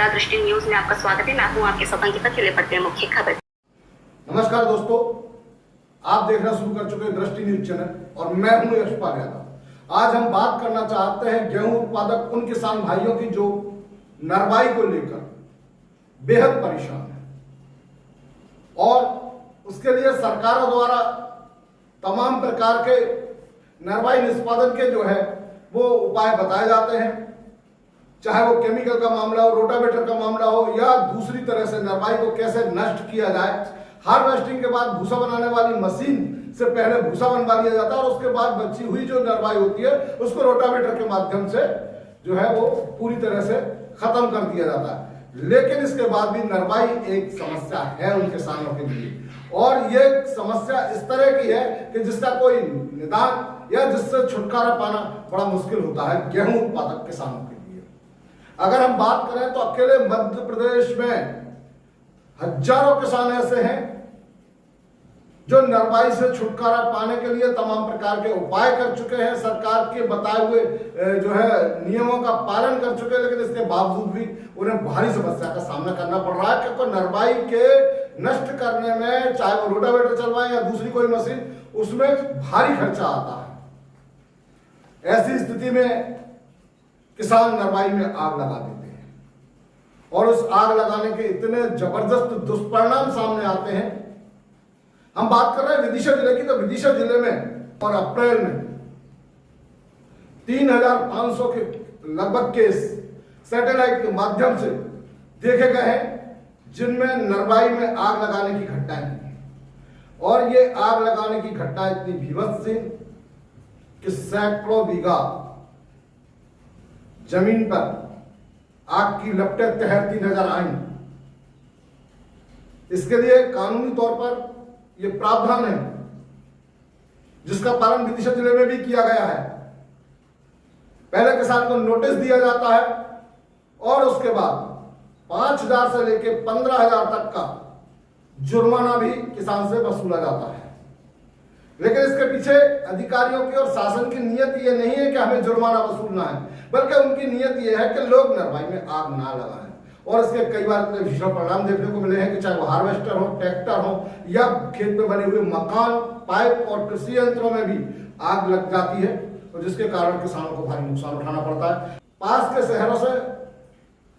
नमस्कार, दृष्टि न्यूज में आपका स्वागत है। मैं हूं आपके साथ अंकिता। चलिए पढ़ते हैं मुख्य खबर। नमस्कार दोस्तों, आप देखना शुरू कर चुके हैं दृष्टि न्यूज चैनल और मैं हूं यशपाल यादव। आज हम बात करना चाहते हैं गेहूं उत्पादक उन किसान भाइयों की जो नरवाई को लेकर बेहद परेशान है और उसके लिए सरकारों द्वारा तमाम प्रकार के नरवाई निष्पादन के जो है वो उपाय बताए जाते हैं, चाहे वो केमिकल का मामला हो, रोटावेटर का मामला हो या दूसरी तरह से नरवाई को कैसे नष्ट किया जाए। हार्वेस्टिंग के बाद भूसा बनाने वाली मशीन से पहले भूसा बनवा लिया जाता है और उसके बाद बची हुई जो नरवाई होती है उसको रोटावेटर के माध्यम से जो है वो पूरी तरह से खत्म कर दिया जाता है। लेकिन इसके बाद भी नरवाई एक समस्या है उन किसानों के लिए और ये समस्या इस तरह की है कि जिसका कोई निदान या जिससे छुटकारा पाना बड़ा मुश्किल होता है गेहूं उत्पादक किसानों के लिए। अगर हम बात करें तो अकेले मध्य प्रदेश में हजारों किसान ऐसे हैं जो नरवाई से छुटकारा पाने के लिए तमाम प्रकार के उपाय कर चुके हैं, सरकार के बताए हुए जो है नियमों का पालन कर चुके हैं, लेकिन इसके बावजूद भी उन्हें भारी समस्या का सामना करना पड़ रहा है क्योंकि नरवाई के नष्ट करने में चाहे वो रोटावेटर चलवाएं या दूसरी कोई मशीन, उसमें भारी खर्चा आता है। ऐसी स्थिति में किसान नरवाई में आग लगा देते हैं और उस आग लगाने के इतने जबरदस्त दुष्परिणाम सामने आते हैं। हम बात कर रहे हैं विदिशा जिले की, तो विदिशा जिले में और अप्रैल में 3500 के लगभग केस सैटेलाइट के माध्यम से देखे गए हैं जिनमें नरवाई में आग लगाने की घटनाएं हुई और ये आग लगाने की घटना इतनी भीभत्स थी कि सैकड़ों बीघा जमीन पर आग की लपटें तैरती नजर आई। इसके लिए कानूनी तौर पर यह प्रावधान है जिसका पालन विदिशा जिले में भी किया गया है। पहले किसान को नोटिस दिया जाता है और उसके बाद 5,000 से लेकर 15,000 तक का जुर्माना भी किसान से वसूला जाता है। लेकिन इसके पीछे अधिकारियों की और शासन की नीयत ये नहीं है कि हमें जुर्माना वसूलना है, बल्कि उनकी नीयत ये है कि लोग नरवाई में आग ना लगाएं। और इसके कई बार इतने भीषण परिणाम देखने को मिले हैं कि चाहे वो हार्वेस्टर हो, ट्रैक्टर हो या खेत में बने हुए मकान, पाइप और कृषि यंत्रों में भी आग लग जाती है और जिसके कारण किसानों को भारी नुकसान उठाना पड़ता है। पास के शहरों से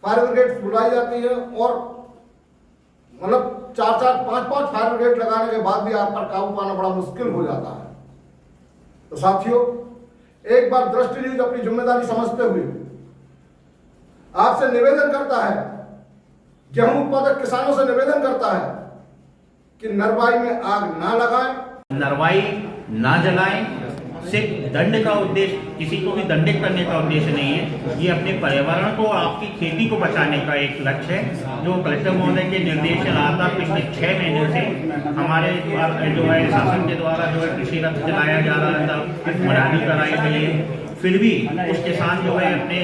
फायर ब्रिगेड बुलाई जाती है और मतलब 4-5 फायर ब्रिगेड लगाने के बाद भी आग पर काबू पाना बड़ा मुश्किल हो जाता है। तो साथियों, एक बार दृष्टि न्यूज अपनी जिम्मेदारी समझते हुए आपसे निवेदन करता है, गेहूं उत्पादक किसानों से निवेदन करता है कि नरवाई में आग ना लगाएं, नरवाई ना जलाएं। सिर्फ दंड का उद्देश्य, किसी को भी दंडित करने का उद्देश्य नहीं है। ये अपने पर्यावरण को, आपकी खेती को बचाने का एक लक्ष्य है जो कलेक्टर महोदय के निर्देश आता पिछले 6 महीने से हमारे जो है शासन के द्वारा जो है कृषि रथ चलाया जा रहा था, मनाही कराई गई है। फिर भी कुछ किसान जो है अपने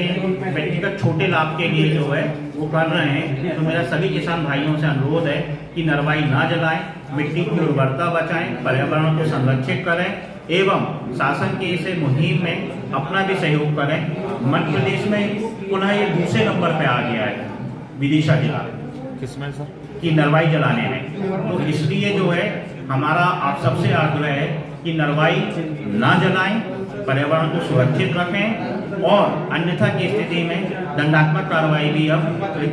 व्यक्तिगत छोटे लाभ के लिए जो है वो कर रहे हैं। तो मेरा सभी किसान भाइयों से अनुरोध है कि नरवाई ना जलाएं, मिट्टी की उर्वरता बचाएं, पर्यावरण को संरक्षित करें एवं शासन की इस मुहिम में अपना भी सहयोग करें। मध्य प्रदेश में पुनः ये दूसरे नंबर पे आ गया है विदिशा जिला, किसमें सर, कि नरवाई जलाने में। तो इसलिए जो है हमारा आप सबसे आग्रह है कि नरवाई ना जलाएं, पर्यावरण को सुरक्षित रखें और अन्यथा की स्थिति में दंडात्मक कार्रवाई भी अब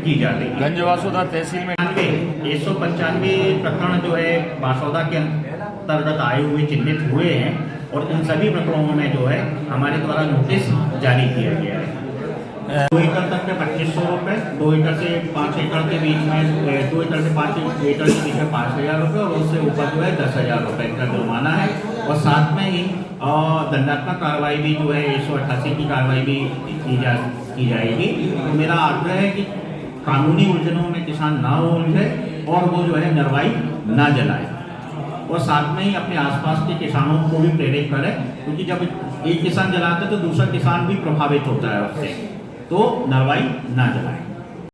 की जा रही है। गंज वासोदा तहसील में 195 प्रकरण जो है बासौदा के अंतर्गत आए हुए चिन्हित हुए हैं और इन सभी प्रकरणों में जो है हमारे द्वारा नोटिस जारी किया गया है। 2 एकड़ तक के 2500 रुपये, 2 एकड़ से 5 एकड़ के बीच में 2 एकड़ से 5 एकड़ के बीच में 5,000 रुपये और उससे ऊपर जो है 10,000 रुपये का जुर्माना है। और साथ में ही दंडात्मक कार्रवाई भी जो है 188 की कार्रवाई भी की जाएगी। तो मेरा आग्रह है कि कानूनी उलझनों में किसान ना उलझे और वो जो है नरवाई ना जलाए और साथ में ही अपने आसपास के किसानों को भी प्रेरित करें, क्योंकि जब एक किसान जलाते तो दूसरा किसान भी प्रभावित होता है उससे। तो नरवाई ना जलाएं।